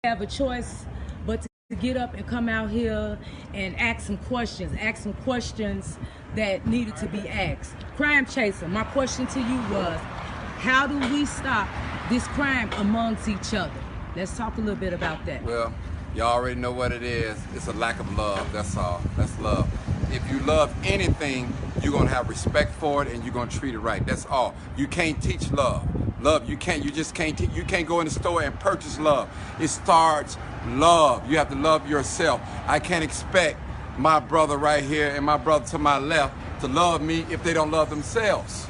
have a choice but to get up and come out here and ask some questions that needed to be asked. Crime Chaser, my question to you was, how do we stop this crime amongst each other? Let's talk a little bit about that. Well, y'all already know what it is. It's a lack of love, that's all. That's love. If you love anything, you're gonna have respect for it and you're gonna treat it right. That's all. You can't teach love. Love, you just can't you can't go in the store and purchase love. It starts love. You have to love yourself. I can't expect my brother right here and my brother to my left to love me if they don't love themselves.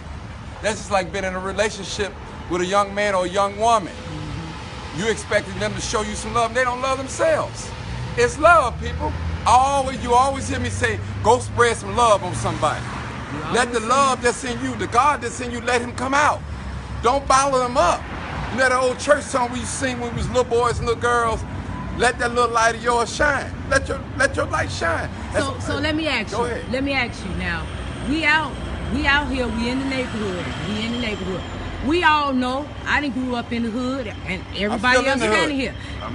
That's just like being in a relationship with a young man or a young woman. You expecting them to show you some love and they don't love themselves. It's love, people. You always hear me say, go spread some love on somebody. Let the love that's in you, the God that's in you, let him come out. Don't bottle them up. You know that old church song we used to sing when we was little boys and little girls? Let that little light of yours shine. Let your light shine. So let me ask you. Go ahead. Let me ask you now. We out here, we in the neighborhood. We all know, I done grew up in the hood, and everybody else kind of here.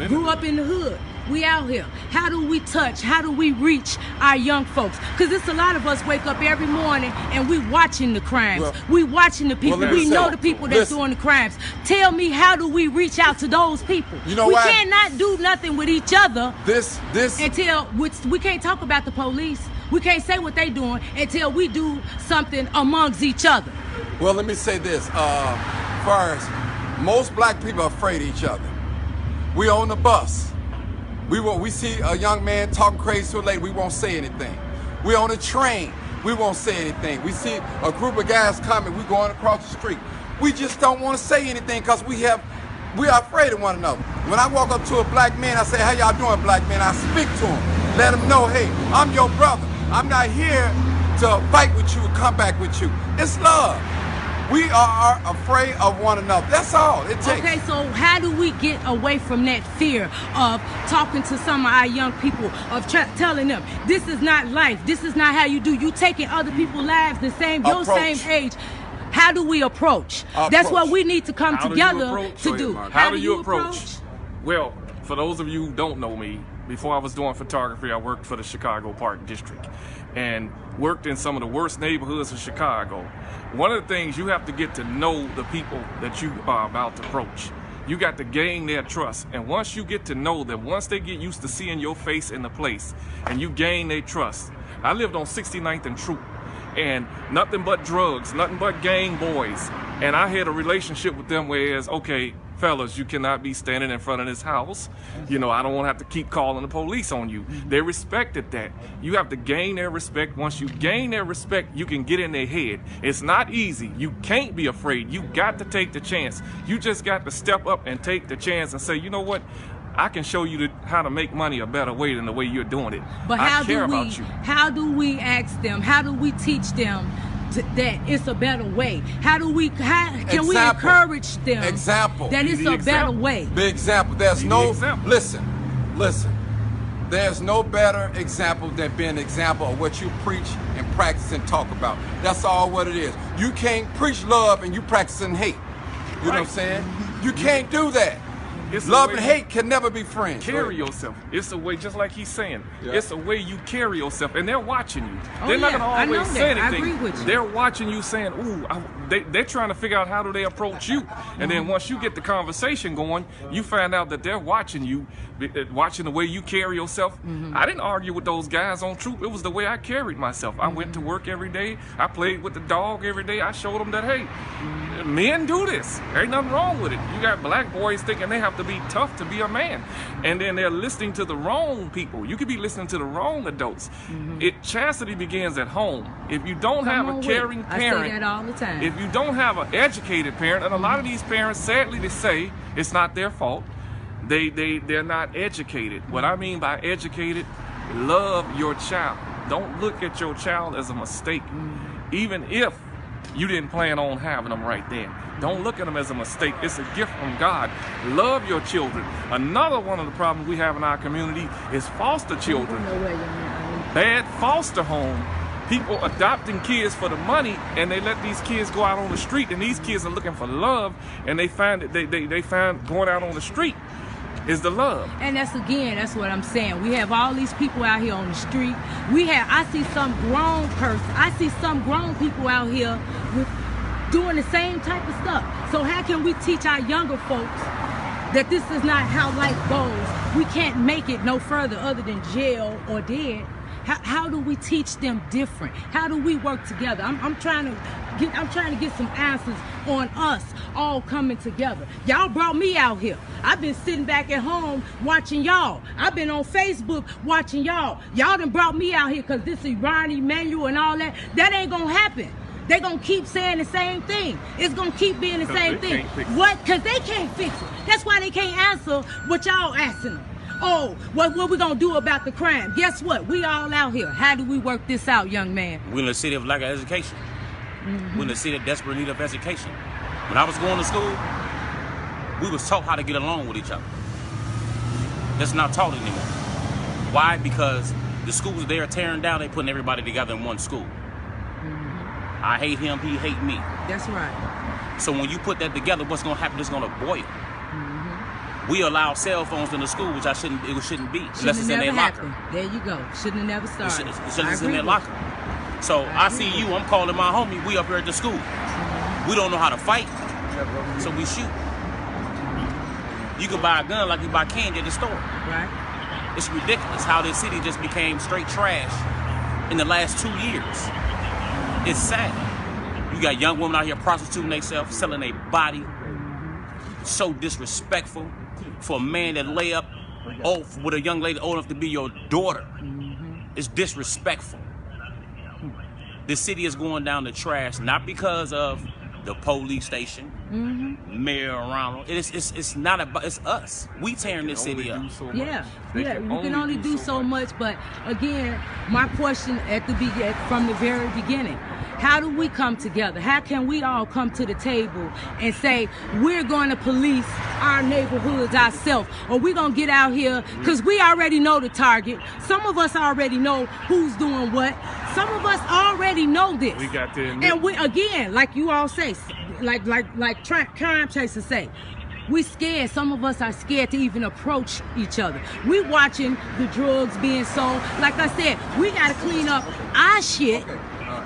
Grew up in the hood. We out here. How do we touch? How do we reach our young folks? Because it's a lot of us wake up every morning and we watching the crimes. We watching the people. We know the people that's doing the crimes. Tell me, how do we reach out to those people? You know we why? cannot do nothing with each other until we can't talk about the police. We can't say what they doing until we do something amongst each other. Well, let me say this. First, most black people are afraid of each other. We on the bus. We see a young man talking crazy to a lady, we won't say anything. We on a train, we won't say anything. We see a group of guys coming, we going across the street. We just don't want to say anything because we are afraid of one another. When I walk up to a black man, I say, how y'all doing, black man? I speak to him, let him know, hey, I'm your brother. I'm not here to fight with you and come back with you. It's love. We are afraid of one another. That's all it takes. Okay, so how do we get away from that fear of talking to some of our young people, of telling them, this is not life, this is not how you do. You taking other people's lives your same age. How do we approach? That's what we need to come together to do. How do you approach? Well, for those of you who don't know me, before I was doing photography, I worked for the Chicago Park District and worked in some of the worst neighborhoods of Chicago. One of the things, you have to get to know the people that you are about to approach. You got to gain their trust. And once you get to know them, once they get used to seeing your face in the place and you gain their trust. I lived on 69th and Troop, and nothing but drugs, nothing but gang boys. And I had a relationship with them whereas, okay, fellas, you cannot be standing in front of this house. You know, I don't want to have to keep calling the police on you. They respected that. You have to gain their respect. Once you gain their respect, you can get in their head. It's not easy. You can't be afraid. You got to take the chance. You just got to step up and take the chance and say, you know what? I can show you how to make money a better way than the way you're doing it. But I care about you. How do we ask them? How do we teach them that it's a better way? How can we encourage them that it's a better way? Big example. Listen. There's no better example than being an example of what you preach and practice and talk about. That's all what it is. You can't preach love and you practicing hate. You know what I'm saying? You can't do that. Love and hate can never be friends. Carry yourself. It's a way, just like he's saying. It's a way you carry yourself, and they're watching you. They're not gonna always say anything. I agree with you. They're watching you, saying, "Ooh," they're trying to figure out how do they approach you. And then once you get the conversation going, you find out that they're watching you, watching the way you carry yourself. I didn't argue with those guys on Troop. It was the way I carried myself. I went to work every day. I played with the dog every day. I showed them that, hey, men do this. There ain't nothing wrong with it. You got black boys thinking they have to be tough to be a man, and then they're listening to the wrong people. You could be listening to the wrong adults. Chastity begins at home. If you don't have a caring parent, I say that all the time. If you don't have an educated parent, and a lot of these parents, sadly to say, it's not their fault. They're not educated. What I mean by educated, love your child. Don't look at your child as a mistake, even if you didn't plan on having them right then. Don't look at them as a mistake. It's a gift from God. Love your children. Another one of the problems we have in our community is foster children. Bad foster home. People adopting kids for the money, and they let these kids go out on the street, and these kids are looking for love, and they find that they find going out on the street is the love. And that's what I'm saying. We have all these people out here on the street. I see some grown people out here doing the same type of stuff. So how can we teach our younger folks that this is not how life goes? We can't make it no further other than jail or dead. How do we teach them different? How do we work together? I'm trying to get some answers on us all coming together. Y'all brought me out here. I've been sitting back at home watching y'all. I've been on Facebook watching y'all. Y'all done brought me out here because this Iran, Emmanuel, and all that. That ain't gonna happen. They gonna keep saying the same thing. It's gonna keep being the same thing. What? Because they can't fix it. That's why they can't answer what y'all asking them. Oh, what we gonna do about the crime? Guess what? We all out here. How do we work this out, young man? We're in a city of lack of education. We're in a city of desperate need of education. When I was going to school, we was taught how to get along with each other. That's not taught anymore. Why? Because the schools they are tearing down, they putting everybody together in one school. I hate him, he hate me. That's right. So when you put that together, what's gonna happen is gonna boil. We allow cell phones in the school, which it shouldn't be, unless it's in their locker. There you go. Shouldn't have never started. It's in their locker. So I see you, I'm calling my homie, we up here at the school. We don't know how to fight, so we shoot. You can buy a gun like you buy candy at the store. Right. It's ridiculous how this city just became straight trash in the last 2 years. It's sad. You got young women out here prostituting themselves, selling their body. So disrespectful for a man that lay up with a young lady old enough to be your daughter. It's disrespectful. The city is going down the trash, not because of the police station, Mayor Ronald. It's not about, it's us. We tearing this city up. Yeah, we can only do so much. But again, my question from the very beginning, how do we come together? How can we all come to the table and say we're going to police our neighborhoods ourselves, or we're going to get out here because we already know the target. Some of us already know who's doing what. Some of us already know this. We got to admit. And we, again, like you all say, like crime chasers say, we scared. Some of us are scared to even approach each other. We watching the drugs being sold. Like I said, we got to clean up our shit.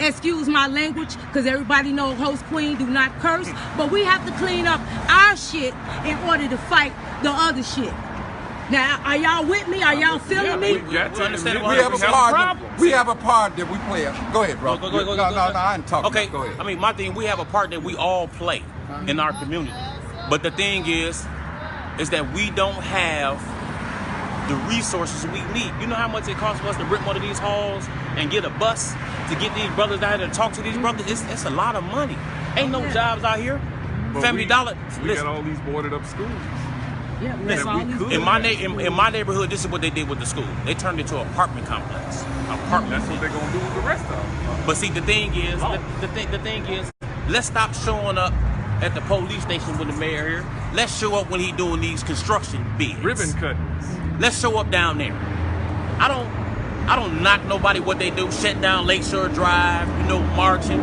Excuse my language, because everybody knows host queen do not curse, but we have to clean up our shit in order to fight the other shit. Now, are y'all with me? Are y'all feeling me? We have a part that we play. Go ahead, bro. Go. No, I ain't talking. Okay, go ahead. I mean, my thing, we have a part that we all play in our community. But the thing is that we don't have the resources we need. You know how much it costs for us to rent one of these halls and get a bus to get these brothers down here to talk to these brothers? It's a lot of money. Ain't no jobs out here. But Family Dollar. We got all these boarded up schools. Yeah, in my neighborhood, this is what they did with the school. They turned it into an apartment complex. That's what they're gonna do with the rest of them. But see, the thing is, the thing is, let's stop showing up at the police station with the mayor here. Let's show up when he doing these construction bids. Ribbon cuttings. Let's show up down there. I don't knock nobody what they do. Shut down Lakeshore Drive, marching.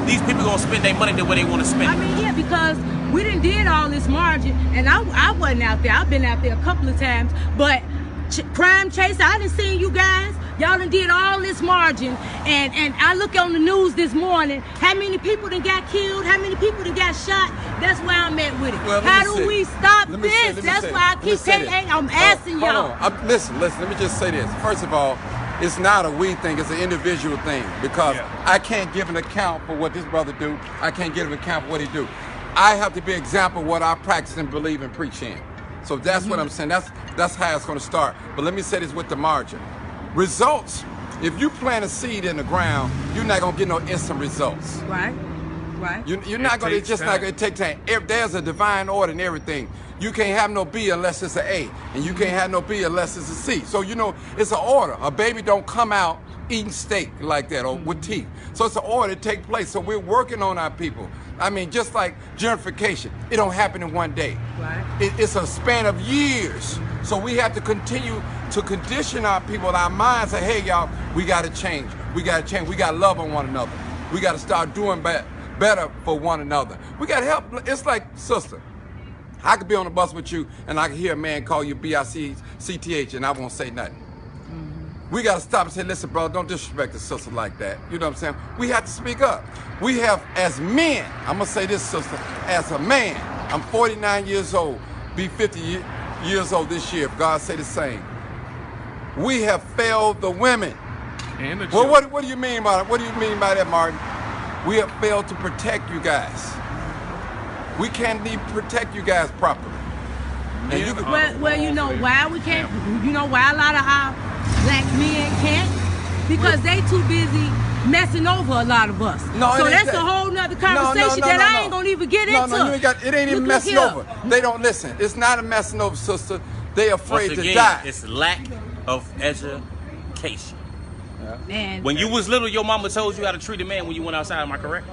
These people gonna spend their money the way they want to spend it. I mean, yeah, because we done did all this margin, and I wasn't out there. I've been out there a couple of times, but crime chaser, I done seen you guys. Y'all done did all this margin, and I look on the news this morning, how many people done got killed, how many people done got shot. That's where I'm at with it. Well, how do we stop this? That's why I keep saying, hey, I'm asking y'all. Listen, let me just say this. First of all, it's not a we thing, it's an individual thing, because I can't give an account for what this brother do. I can't give an account for what he do. I have to be an example of what I practice and believe and preach in. So that's what I'm saying. That's how it's going to start. But let me say this with the margin. Results, if you plant a seed in the ground, you're not going to get no instant results. Right. You're not going to, it's just not going to take time. If there's a divine order in everything, you can't have no B unless it's an A, and you can't have no B unless it's a C. So, it's an order. A baby don't come out eating steak like that or with teeth. So it's an order to take place. So we're working on our people. I mean, just like gentrification, it don't happen in one day. Right. It's a span of years. So we have to continue to condition our people, our minds, say, hey, y'all, we got to change. We got to change. We got to love on one another. We got to start doing better for one another. We got to help. It's like, sister, I could be on the bus with you and I could hear a man call you B-I-C-C-T-H and I won't say nothing. We got to stop and say, listen, brother, don't disrespect a sister like that. You know what I'm saying? We have to speak up. We have, as men, I'm going to say this, sister, as a man, I'm 49 years old, be 50 years old this year, if God say the same. We have failed the women. And the well, what do you mean by that? What do you mean by that, Martin? We have failed to protect you guys. We can't even protect you guys properly. And you can, well, you know why we can't? You know why a lot of our black men can't? Because they too busy messing over a lot of us. No, so that's a whole nother conversation that I ain't gonna even get into. No, you ain't got, it ain't even messing over. They don't listen. It's not a messing over, sister. They afraid Once again, to die. It's lack of education. And when you was little, your mama told you how to treat a man when you went outside. Am I correct?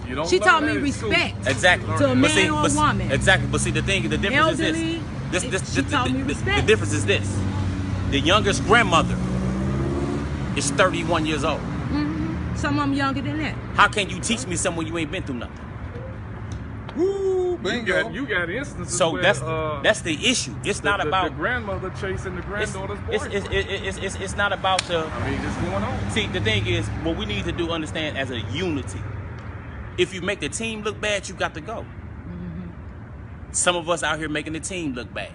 You don't she taught me respect. Exactly. To a man or a woman. Exactly. But see, the difference Elderly, is this. She taught me respect. The difference is this. The youngest grandmother is 31 years old. Mm-hmm. Some of them younger than that. How can you teach me something when you ain't been through nothing? Ooh, bingo. You got instances. So where, that's the issue. It's not about the grandmother chasing the granddaughter's boyfriend. It's not about the. I mean, it's going on. See, the thing is, what we need to do understand as a unity. If you make the team look bad, you got to go. Mm-hmm. Some of us out here making the team look bad.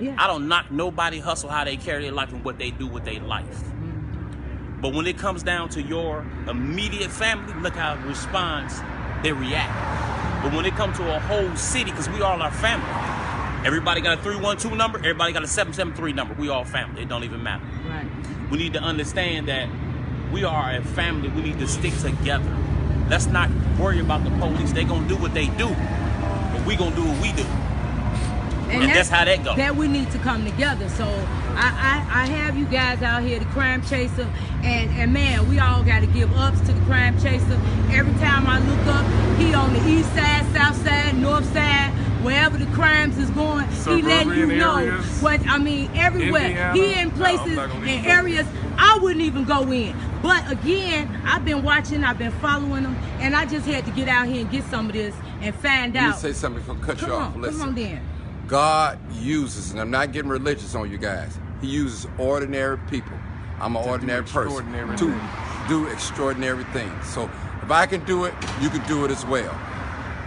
Yeah. I don't knock nobody hustle how they carry their life and what they do with their life. Mm-hmm. But when it comes down to your immediate family, look how it responds, they react. But when it comes to a whole city, because we all are family. Everybody got a 312 number, everybody got a 773 number. We all family. It don't even matter. Right. We need to understand that we are a family. We need to stick together. Let's not worry about the police. They gonna do what they do, but we gonna do what we do. And that's how that goes. That we need to come together. So I have you guys out here, the crime chaser, and man, we all got to give ups to the crime chaser. Every time I look up, he on the east side, south side, north side, wherever the crimes is going, he letting you know areas, what I mean. Everywhere Indiana, he in places and areas I wouldn't even go in. But again, I've been watching, I've been following them, and I just had to get out here and get some of this and find out. Let me say something before I cut you off. Listen. Come on, then. God uses, and I'm not getting religious on you guys, he uses ordinary people. I'm an ordinary person to do extraordinary things. So if I can do it, you can do it as well.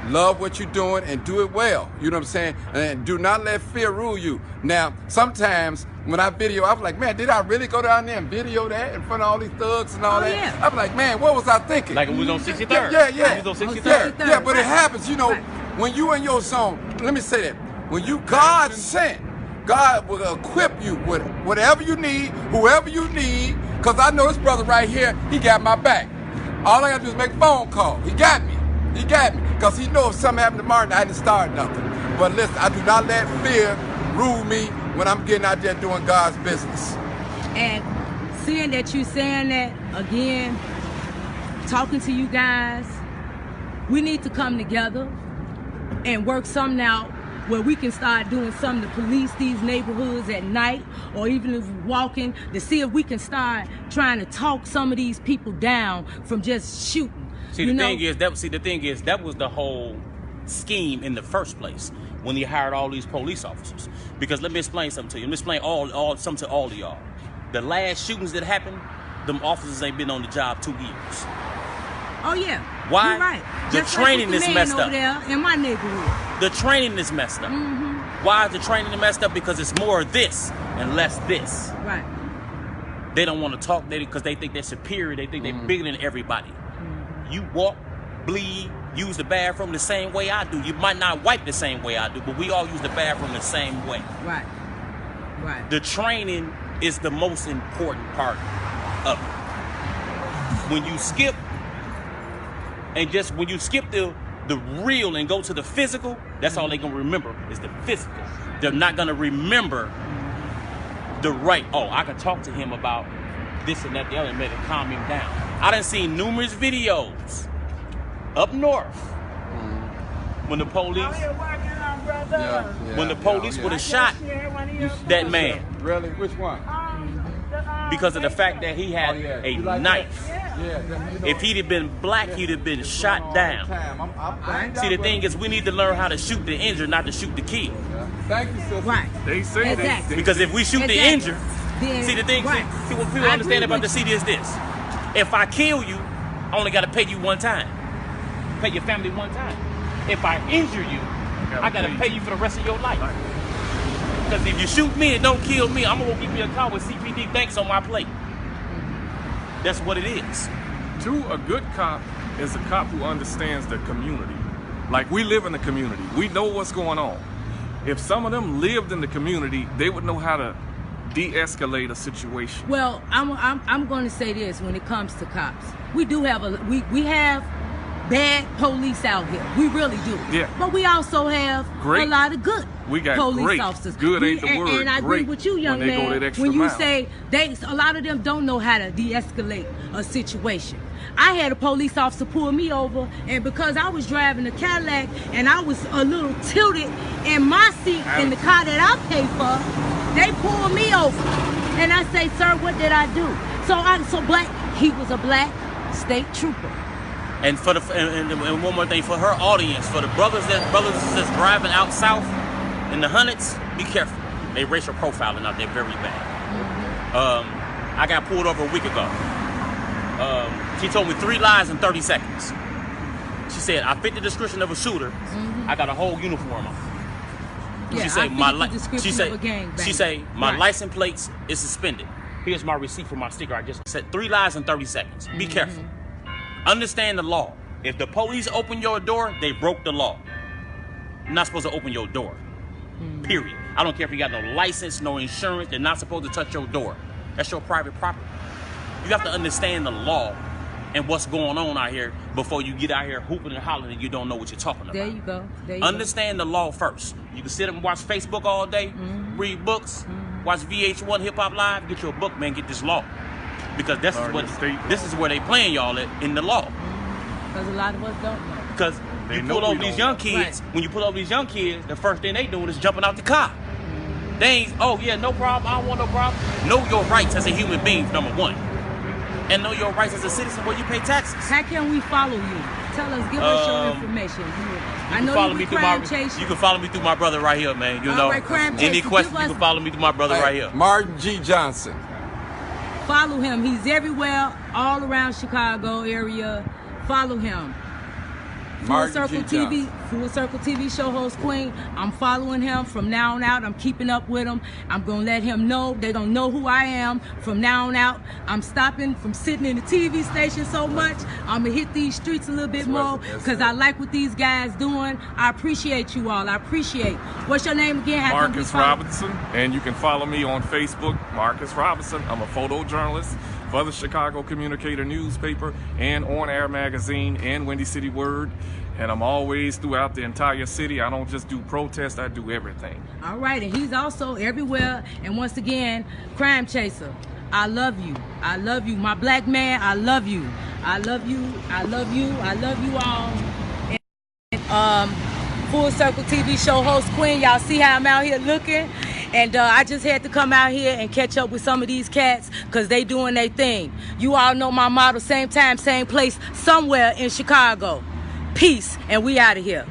Love what you're doing and do it well. You know what I'm saying? And do not let fear rule you. Now, sometimes when I video, I was like, man, did I really go down there and video that in front of all these thugs and all that? Yeah. I'm like, man, what was I thinking? Like it was on 63rd. Yeah. It was on 63rd. Yeah, but it happens, you know, when you in your zone, let me say that. When you God sent, God will equip you with whatever you need, whoever you need, because I know this brother right here, he got my back. All I got to do is make a phone call. He got me. He got me. Because he knows if something happened to Martin, I didn't start nothing. But listen, I do not let fear rule me when I'm getting out there doing God's business. And seeing that you saying that, again, talking to you guys, we need to come together and work something out where we can start doing something to police these neighborhoods at night, or even if we're walking, to see if we can start trying to talk some of these people down from just shooting. See, the thing is, that was the whole scheme in the first place when he hired all these police officers. Because let me explain something to you. Let me explain something to all of y'all. The last shootings that happened, them officers ain't been on the job 2 years. Oh yeah. Why? You're right. The Just training like is messed up. over there in my neighborhood. The training is messed up. Mm-hmm. Why is the training messed up? Because it's more of this and less this. Right. They don't want to talk because they think they're superior. They think they're bigger than everybody. Mm-hmm. You walk, bleed, use the bathroom the same way I do. You might not wipe the same way I do, but we all use the bathroom the same way. Right. Right. The training is the most important part of it. When you skip the real and go to the physical, that's all they're gonna remember is the physical. They're not gonna remember the right. Oh, I can talk to him about this and that, the other, and make it calm him down. I done seen numerous videos up north when the police would have shot that man. Really? Which one? Because of the fact that he had a knife. If he'd have been black, he'd have been shot down. See, the thing is, we need to learn how to shoot the injured, not to shoot the kill. Thank you, sister. Right. They say Exactly. Because if we shoot the injured, Then, see the thing, right. see what people I understand agree about the with city is this. If I kill you, I only got to pay you one time. Pay your family one time. If I injure you, I got to pay you for the rest of your life. Because if you shoot me and don't kill me, I'm going to give me a car with CPD thanks on my plate. That's what it is. A good cop is a cop who understands the community. Like, we live in the community. We know what's going on. If some of them lived in the community, they would know how to de-escalate a situation. Well, I'm going to say this when it comes to cops. We do have we have bad police out here. We really do. Yeah. But we also have a lot of good We got police great. officers. Good ain't the word. And I agree Great with you, young when they go man, that extra when you mile. say a lot of them don't know how to de-escalate a situation. I had a police officer pull me over, and because I was driving a Cadillac and I was a little tilted in my seat in the car that I paid for, they pulled me over. And I say, sir, what did I do? He was a black state trooper. And for and one more thing for her audience, for the brothers that's driving out south in the hundreds, be careful. They racial profiling out there very bad. I got pulled over a week ago. She told me 3 lies in 30 seconds. She said, I fit the description of a shooter. I got a whole uniform on. Yeah, She say my Right. license plates is suspended. Here's my receipt for my sticker. I just said 3 lies in 30 seconds. Be careful. Understand the law. If the police open your door, they broke the law. You're not supposed to open your door. Period. I don't care if you got no license, no insurance. They're not supposed to touch your door. That's your private property. You have to understand the law and what's going on out here before you get out here hooping and hollering and you don't know what you're talking about. There you go. Understand the law first. You can sit and watch Facebook all day, read books, watch VH1 Hip Hop Live, get you a book, man, get this law. Because this is where they playing y'all at in the law. Because a lot of us don't know. Because you pull over these young kids, when you pull over these young kids, the first thing they doing is jumping out the car. They ain't, oh yeah, no problem, I don't want no problem. Know your rights as a human being, number one. And know your rights as a citizen where you pay taxes. How can we follow you? Tell us, give us your information. I know you can follow me through my brother right here, man. You know, any questions, you can follow me through my brother right here. Martin G. Johnson. Follow him. He's everywhere, all around Chicago area. Follow him. Full Circle TV show host Queen. I'm following him from now on out. I'm keeping up with him. I'm gonna let him know. They're gonna know who I am from now on out. I'm stopping from sitting in the TV station so much. I'm gonna hit these streets a little bit more because I like what these guys doing. I appreciate you all. I appreciate. What's your name again? Marcus Robinson, and you can follow me on Facebook, Marcus Robinson. I'm a photojournalist for the Chicago Communicator newspaper and On Air magazine and Windy City Word. And I'm always throughout the entire city. I don't just do protests, I do everything. All right, and he's also everywhere. And once again, Crime Chaser, I love you. I love you. My black man, I love you. I love you. I love you. I love you all. And, Full Circle TV show host Queen, y'all see how I'm out here looking? And I just had to come out here and catch up with some of these cats because they doing their thing. You all know my motto, same time, same place, somewhere in Chicago. Peace, and we out of here.